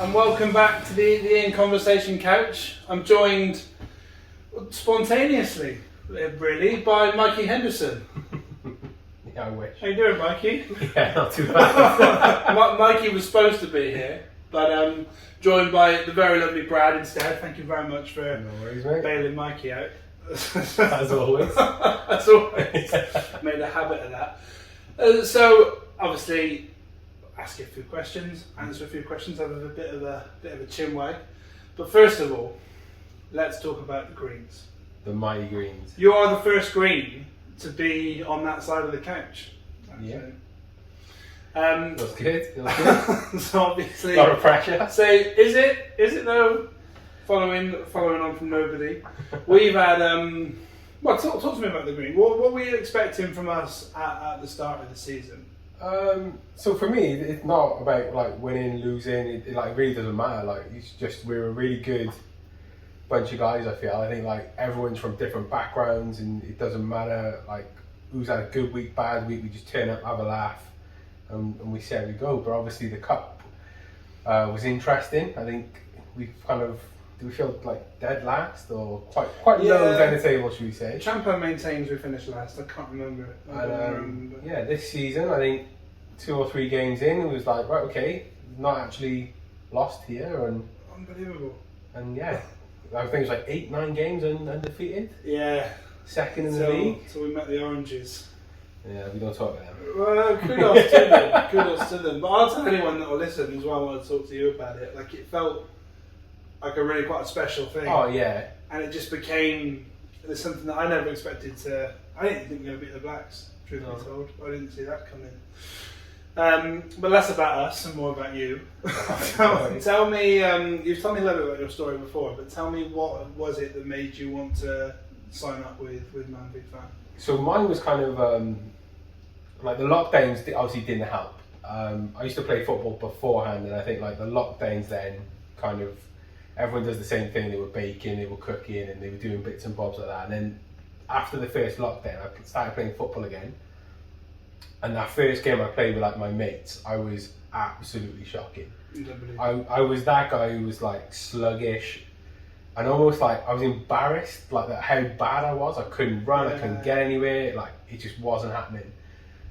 and welcome back to the In Conversation couch. I'm joined spontaneously, really, by Mikey Henderson. Yeah, I wish. How you doing, Mikey? Yeah, not too bad. Mikey was supposed to be here, but joined by the very lovely Brad instead. Thank you very much for No worries, mate. bailing Mikey out. As always. As always. Made a habit of that. So, obviously, ask you a few questions, answer a few questions, have a bit of a chin wag. But first of all, let's talk about the greens. The mighty greens. You are the first green to be on that side of the couch. Actually. Yeah. Feels good. Feels good. So obviously, A lot of pressure. say, is it though? Following on from nobody, we've had well, talk to me about the green. What were you expecting from us at the start of the season? So for me, it's not about like winning, losing. It like really doesn't matter. Like it's just we're a really good bunch of guys. I feel. I think like everyone's from different backgrounds, and it doesn't matter like who's had a good week, bad week. We just turn up, have a laugh, and we see how we go. But obviously the cup was interesting. I think we've kind of. Do we feel like dead last or quite low down the table, should we say? Champa maintains we finished last. I can't remember. Yeah, this season I think 2 or 3 games in, it was like right, okay, not actually lost here, and unbelievable. And yeah, I think it was like 8-9 games undefeated. Yeah, second in the league. So we met the Oranges. Yeah, we don't talk about them. Well, kudos to them. Kudos to them. But I'll tell anyone that will listen as well. I want to talk to you about it. Like it felt like a really quite a special thing. Oh yeah. And it just became something that I never expected to. I didn't think we were going to beat the Blacks, truth be told. I didn't see that coming. But less about us and more about you. Tell me, you've told me a little bit about your story before, but tell me what was it that made you want to sign up with Man v Fan? So mine was kind of like the lockdowns obviously didn't help. I used to play football beforehand, and I think like the lockdowns then kind of everyone does the same thing. They were baking, they were cooking, and they were doing bits and bobs like that. And then after the first lockdown, I started playing football again. And that first game I played with like my mates, I was absolutely shocking. I was that guy who was like sluggish, and almost like I was embarrassed like that how bad I was. I couldn't run, I couldn't get anywhere. Like it just wasn't happening.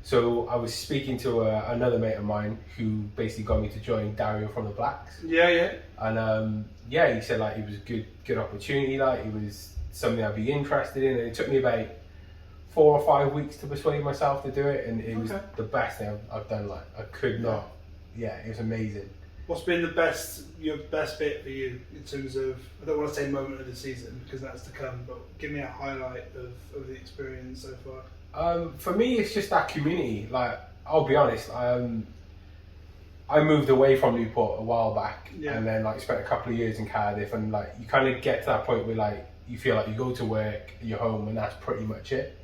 So I was speaking to another mate of mine who basically got me to join Dario from the Blacks. Yeah. And he said like it was a good opportunity, like it was something I'd be interested in, and it took me about 4 or 5 weeks to persuade myself to do it, and it was the best thing I've done. Like I could not, it was amazing. What's been your best bit for you in terms of, I don't want to say moment of the season because that's to come, but give me a highlight of the experience so far. For me, it's just that community. Like I'll be honest, I moved away from Newport a while back, and then like spent a couple of years in Cardiff, and like you kind of get to that point where like you feel like you go to work, you're home, and that's pretty much it.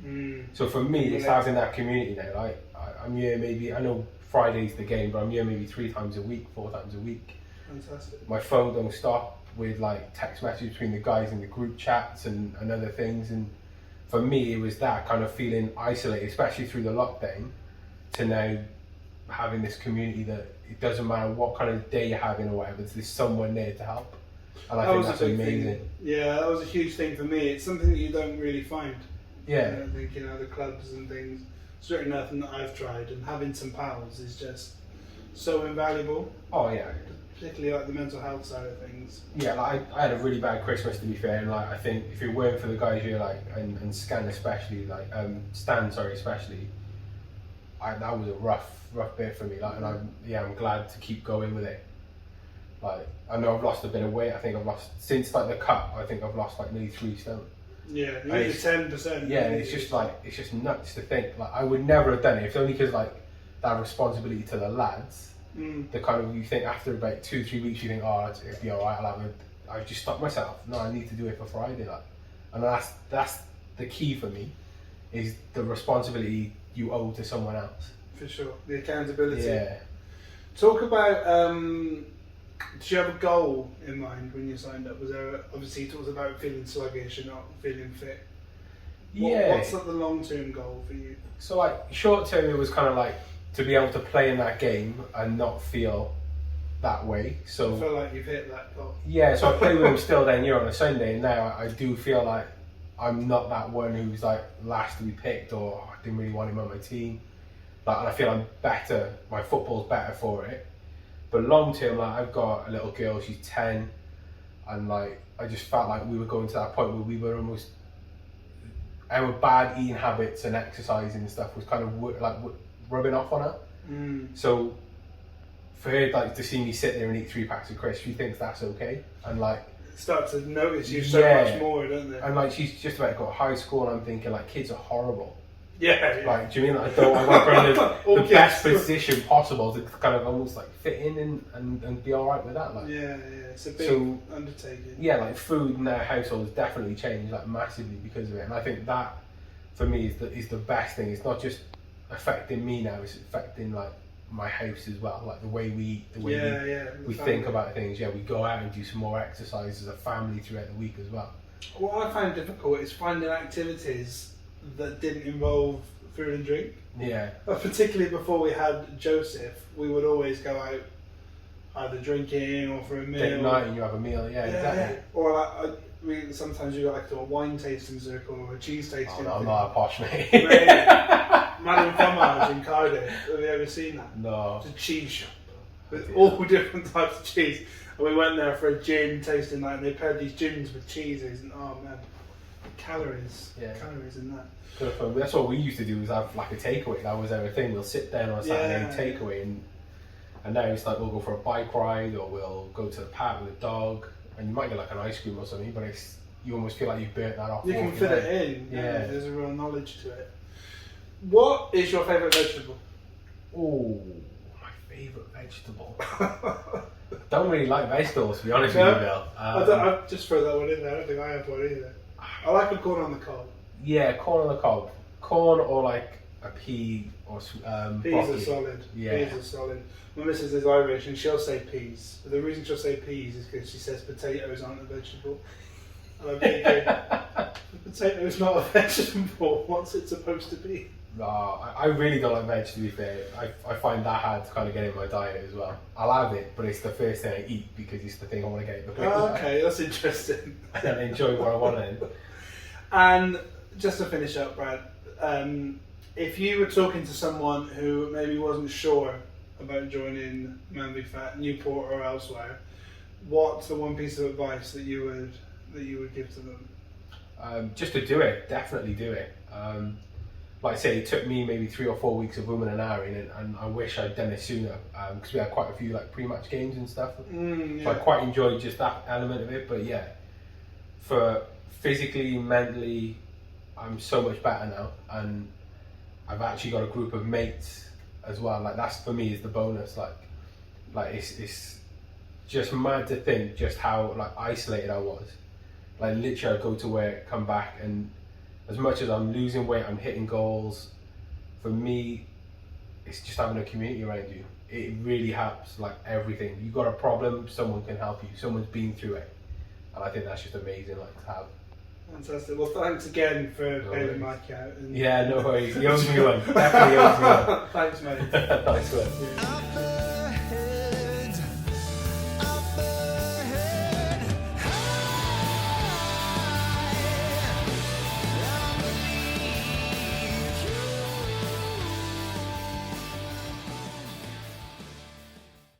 So for me, it's having that community now. Like I'm here maybe, I know Friday's the game, but I'm here maybe 3 times a week, 4 times a week. Fantastic. My phone don't stop with like text messages between the guys in the group chats and other things, and for me it was that kind of feeling isolated, especially through the lockdown, to now having this community that it doesn't matter what kind of day you're having or whatever, there's someone there to help. And I think that's amazing. Yeah, that was a huge thing for me. It's something that you don't really find. Yeah. I think the clubs and things, certainly nothing that I've tried, and having some pals is just so invaluable. Oh yeah. Particularly like the mental health side of things. Yeah, like I had a really bad Christmas, to be fair, and like I think if it weren't for the guys here, like and Stan especially, especially, that was a rough bit for me. Like, and I'm glad to keep going with it. Like I know I've lost a bit of weight. I think I've lost since like the cup. I think I've lost like nearly 3 stone. Yeah, nearly 10%. Yeah, and it's just nuts to think. Like I would never have done it. It's only because like that responsibility to the lads. The kind of, you think after about 2-3 weeks you think, oh, it'll be alright, I've just stopped myself. No, I need to do it for Friday. Like, and that's the key for me, is the responsibility you owe to someone else. For sure, the accountability. Yeah. Talk about, did you have a goal in mind when you signed up? Was there, obviously you talked about feeling sluggish and not feeling fit. What's like the long-term goal for you? So like short term, it was kind of like to be able to play in that game and not feel that way. So I feel like you've hit that goal. yeah, so I play with him still then on a Sunday, and now I do feel like I'm not that one who's like last to be picked, or I didn't really want him on my team. Like, and I feel I'm better, my football's better for it. But long term, like, I've got a little girl, she's 10, and like I just felt like we were going to that point where we were almost, our bad eating habits and exercising and stuff was kind of rubbing off on her. So for her, like, to see me sit there and eat 3 packs of crisps, she thinks that's okay, and like start to notice you so much more, don't they? And like, she's just about to go to high school, and I'm thinking like, kids are horrible. Yeah. Like, do you mean like, I want to bring the best position possible to kind of almost like fit in and be all right with that? Like, yeah, it's a big undertaking. Yeah, like food in our household has definitely changed like massively because of it, and I think that for me is the best thing. It's not just affecting me now; it's affecting like my house as well, like the way we eat, the way we think about things. Yeah, we go out and do some more exercise as a family throughout the week as well. What I find difficult is finding activities that didn't involve food and drink. Yeah. But particularly before we had Joseph, we would always go out either drinking or for a meal. Date night and you have a meal, exactly. Or like, sometimes you go like to a wine tasting circle or a cheese tasting. Oh, no, I'm not a posh mate. Madame Fromage in Cardiff. Have you ever seen that? No. It's a cheese shop with all different types of cheese. And we went there for a gin tasting night, and they paired these gins with cheeses, and oh man, calories in that. That's what we used to do, was have like a takeaway. That was our thing. We'll sit down on a Saturday takeaway, and now it's like we'll go for a bike ride, or we'll go to the park with a dog, and you might get like an ice cream or something, but you almost feel like you've burnt that off. You can fit it in. Yeah, there's a real knowledge to it. What is your favourite vegetable? Oh, my favourite vegetable. Don't really like vegetables, to be honest with you, Bill. I just throw that one in there. I don't think I have one either. I like a corn on the cob. Yeah, corn on the cob. Corn or like a pea or peas broccoli. are solid. Yeah. Peas are solid. My missus is Irish and she'll say peas. But the reason she'll say peas is because she says potatoes aren't a vegetable. And I'm thinking, the potato's not a vegetable. What's it supposed to be? No, I really don't like veg, to be fair. I find that hard to kind of get in my diet as well. I'll have it, but it's the first thing I eat because it's the thing I want to get in the plate. Okay, that's interesting. I don't enjoy what I want in. And just to finish up, Brad, if you were talking to someone who maybe wasn't sure about joining Man Big Fat, Newport or elsewhere, what's the one piece of advice that you would give to them? Just to do it, definitely do it. Like I say, it took me maybe 3 or 4 weeks of women and iron, and I wish I'd done it sooner, because we had quite a few like pre-match games and stuff. So I quite enjoyed just that element of it. But yeah, for physically, mentally, I'm so much better now, and I've actually got a group of mates as well. Like, that's for me is the bonus. Like it's just mad to think just how like isolated I was. Like, literally, I'd go to work, come back, and as much as I'm losing weight, I'm hitting goals. For me, it's just having a community around you. It really helps, like everything. You got a problem, someone can help you. Someone's been through it, and I think that's just amazing, like, to have. Fantastic. Well, thanks again for bailing Mike out. Yeah, no worries. He owes me one. Definitely owes me one. Thanks, mate. Thanks, mate.